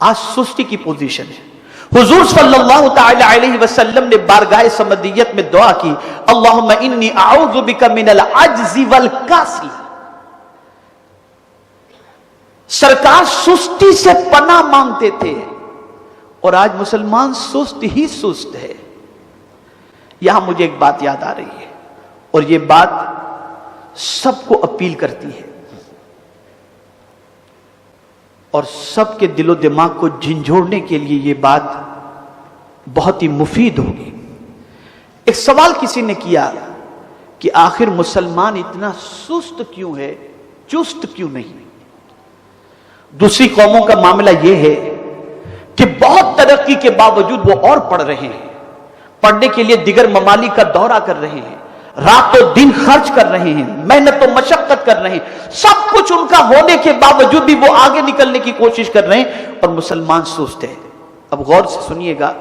آج سستی کی پوزیشن ہے. حضور صلی اللہ تعالی علیہ وسلم نے بارگاہ سمدیت میں دعا کی, اللہم انی اعوذ بک من العجز والکسل. سرکار سستی سے پناہ مانگتے تھے, اور آج مسلمان سست ہی سست ہے. یہاں مجھے ایک بات یاد آ رہی ہے, اور یہ بات سب کو اپیل کرتی ہے اور سب کے دل و دماغ کو جھنجھوڑنے کے لیے یہ بات بہت ہی مفید ہوگی. ایک سوال کسی نے کیا کہ آخر مسلمان اتنا سست کیوں ہے, چست کیوں نہیں؟ دوسری قوموں کا معاملہ یہ ہے کہ بہت ترقی کے باوجود وہ اور پڑھ رہے ہیں, پڑھنے کے لیے دیگر ممالک کا دورہ کر رہے ہیں, رات و دن خرچ کر رہے ہیں, محنت و مشقت کر رہے ہیں, سب کچھ ان کا ہونے کے باوجود بھی وہ آگے نکلنے کی کوشش کر رہے ہیں, اور مسلمان سست ہے. اب غور سے سنیے گا,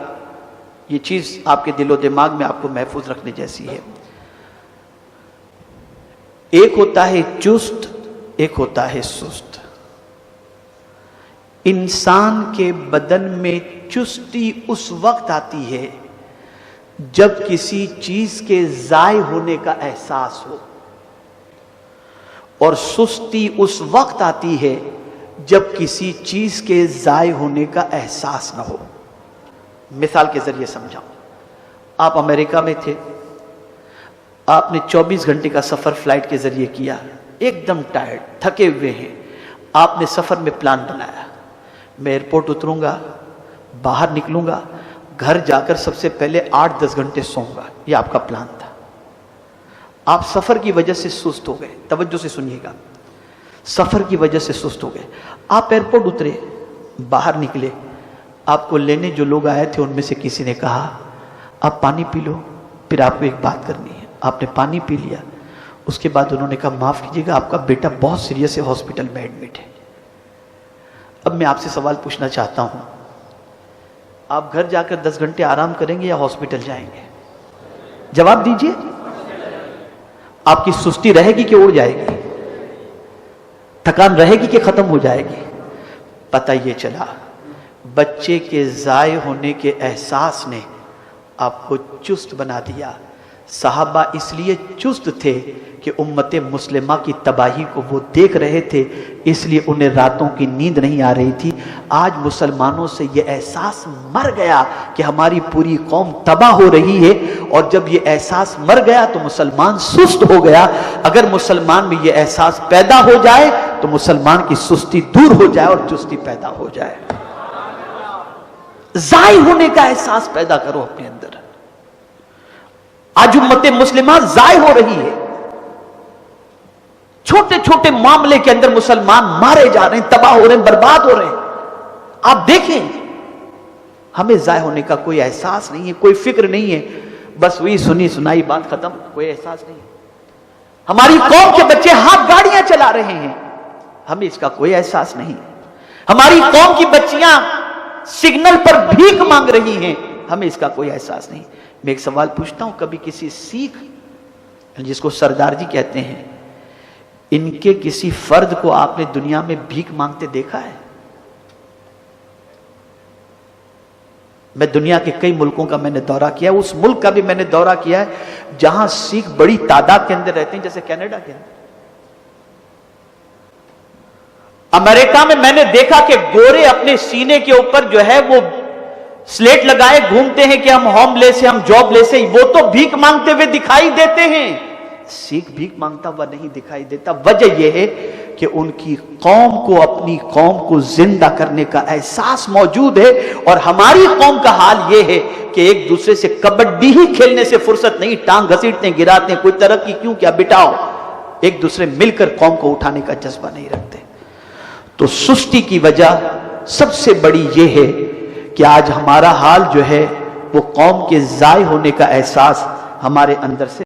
یہ چیز آپ کے دل و دماغ میں آپ کو محفوظ رکھنے جیسی ہے. ایک ہوتا ہے چست, ایک ہوتا ہے سست. انسان کے بدن میں چستی اس وقت آتی ہے جب کسی چیز کے ضائع ہونے کا احساس ہو, اور سستی اس وقت آتی ہے جب کسی چیز کے ضائع ہونے کا احساس نہ ہو. مثال کے ذریعے سمجھاؤں. آپ امریکہ میں تھے, آپ نے 24 گھنٹے کا سفر فلائٹ کے ذریعے کیا, ایک دم ٹائرڈ, تھکے ہوئے ہیں. آپ نے سفر میں پلان بنایا, میں ایئرپورٹ اتروں گا, باہر نکلوں گا, گھر جا کر سب سے پہلے 8-10 گھنٹے سوؤں گا. یہ آپ کا پلان تھا. آپ سفر کی وجہ سے سست ہو گئے. توجہ سے سنیے گا, سفر کی وجہ سے سست ہو گئے. آپ ایئرپورٹ اترے, باہر نکلے, آپ کو لینے جو لوگ آئے تھے ان میں سے کسی نے کہا آپ پانی پی لو, پھر آپ کو ایک بات کرنی ہے. آپ نے پانی پی لیا. اس کے بعد انہوں نے کہا معاف کیجیے گا, آپ کا بیٹا بہت سیریس ہے, ہاسپٹل میں ایڈمٹ ہے. اب میں آپ سے سوال پوچھنا چاہتا ہوں, آپ گھر جا کر 10 گھنٹے آرام کریں گے یا ہاسپٹل جائیں گے؟ جواب دیجئے. آپ کی سستی رہے گی کہ اڑ جائے گی؟ تھکان رہے گی کہ ختم ہو جائے گی؟ پتہ یہ چلا بچے کے ضائع ہونے کے احساس نے آپ کو چست بنا دیا. صحابہ اس لیے چست تھے کہ امت مسلمہ کی تباہی کو وہ دیکھ رہے تھے, اس لیے انہیں راتوں کی نیند نہیں آ رہی تھی. آج مسلمانوں سے یہ احساس مر گیا کہ ہماری پوری قوم تباہ ہو رہی ہے, اور جب یہ احساس مر گیا تو مسلمان سست ہو گیا. اگر مسلمان میں یہ احساس پیدا ہو جائے تو مسلمان کی سستی دور ہو جائے اور چستی پیدا ہو جائے. ضائع ہونے کا احساس پیدا کرو اپنے اندر. آج امت مسلمہ ضائع ہو رہی ہے. چھوٹے چھوٹے معاملے کے اندر مسلمان مارے جا رہے ہیں, تباہ ہو رہے ہیں, برباد ہو رہے ہیں. آپ دیکھیں, ہمیں ضائع ہونے کا کوئی احساس نہیں ہے, کوئی فکر نہیں ہے, بس وہی سنی سنائی بات ختم, کوئی احساس نہیں ہے. ہماری قوم کے بچے ہاتھ گاڑیاں چلا رہے ہیں, ہمیں اس کا کوئی احساس نہیں. ہماری قوم کی بچیاں سگنل پر بھیک مانگ رہی ہیں, ہمیں اس کا کوئی احساس نہیں. میں ایک سوال پوچھتا ہوں, کبھی کسی سکھ جس کو سردار جی کہتے ہیں, ان کے کسی فرد کو آپ نے دنیا میں بھیک مانگتے دیکھا ہے؟ میں دنیا کے کئی ملکوں کا میں نے دورہ کیا ہے, اس ملک کا بھی میں نے دورہ کیا ہے جہاں سکھ بڑی تعداد کے اندر رہتے ہیں, جیسے کینیڈا کے اندر. امریکہ میں نے دیکھا کہ گورے اپنے سینے کے اوپر جو ہے وہ سلیٹ لگائے گھومتے ہیں کہ ہم ہوم لیس ہیں, ہم جاب لیس ہیں. وہ تو بھیک مانگتے ہوئے دکھائی دیتے ہیں, سکھ بھیک مانگتا ہوا نہیں دکھائی دیتا. وجہ یہ ہے کہ ان کی قوم کو, اپنی قوم کو زندہ کرنے کا احساس موجود ہے. اور ہماری قوم کا حال یہ ہے کہ ایک دوسرے سے کبڈی ہی کھیلنے سے فرصت نہیں, ٹانگ گھسیٹتے ہیں, گراتے ہیں. کوئی ترقی کیوں کیا بٹاؤ, ایک دوسرے مل کر قوم کو اٹھانے کا جذبہ نہیں رکھتے. تو سستی کی وجہ سب سے بڑی یہ ہے کہ آج ہمارا حال جو ہے وہ قوم کے ضائع ہونے کا احساس ہمارے اندر سے